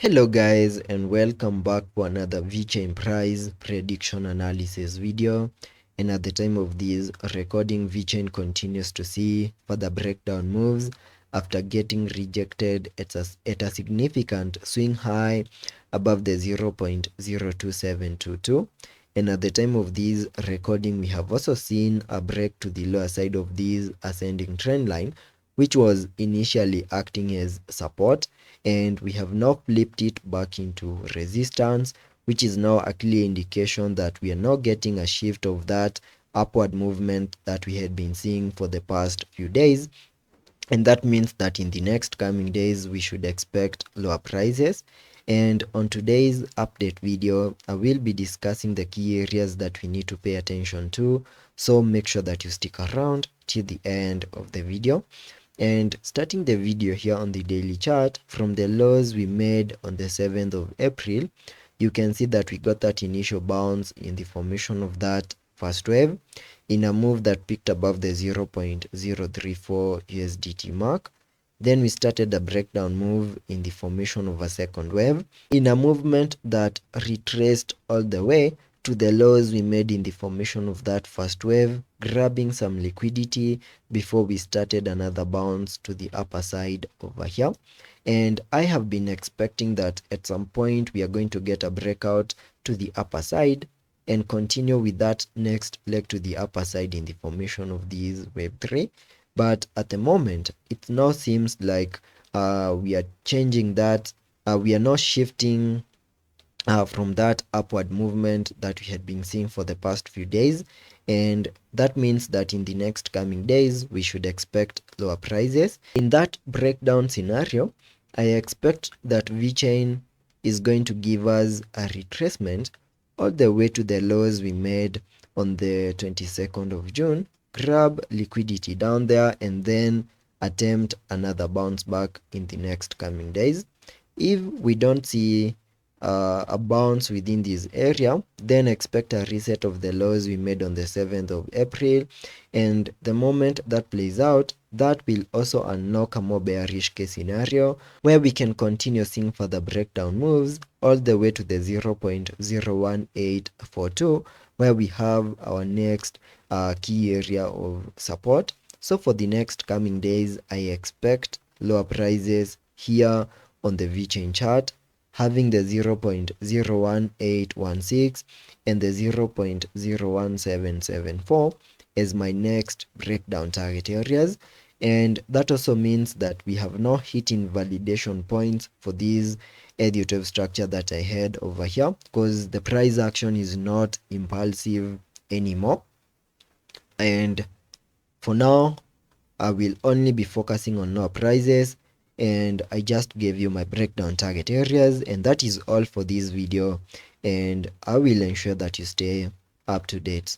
Hello guys, and welcome back to another Vechain price prediction analysis video. And at the time of this recording, Vechain continues to see further breakdown moves after getting rejected at a significant swing high above the 0.02722. And at the time of this recording, we have also seen a break to the lower side of this ascending trend line, which was initially acting as support, and we have now flipped it back into resistance, which is now a clear indication that we are now getting a shift of that upward movement that we had been seeing for the past few days. And that means that in the next coming days we should expect lower prices. And on today's update video, I will be discussing the key areas that we need to pay attention to, so make sure that you stick around till the end of the video. And starting the video here on the daily chart, from the lows we made on the 7th of April, you can see that we got that initial bounce in the formation of that first wave in a move that peaked above the 0.034 USDT mark. Then we started a breakdown move in the formation of a second wave in a movement that retraced all the way to the lows we made in the formation of that first wave, grabbing some liquidity before we started another bounce to the upper side over here. And I have been expecting that at some point we are going to get a breakout to the upper side and continue with that next leg to the upper side in the formation of these wave 3. But at the moment it now seems like we are changing that, we are now shifting from that upward movement that we had been seeing for the past few days, and that means that in the next coming days we should expect lower prices. In that breakdown scenario, I expect that Vechain is going to give us a retracement all the way to the lows we made on the 22nd of June, grab liquidity down there, and then attempt another bounce back in the next coming days. If we don't see a bounce within this area, then expect a reset of the lows we made on the 7th of April, and the moment that plays out, that will also unlock a more bearish case scenario where we can continue seeing further breakdown moves all the way to the 0.01842, where we have our next key area of support. So for the next coming days, I expect lower prices here on the Vechain chart, having the 0.01816 and the 0.01774 as my next breakdown target areas. And that also means that we have now hit invalidation points for this ED12 structure that I had over here, because the price action is not impulsive anymore. And for now, I will only be focusing on lower prices, and I just gave you my breakdown target areas, and that is all for this video, and I will ensure that you stay up to date.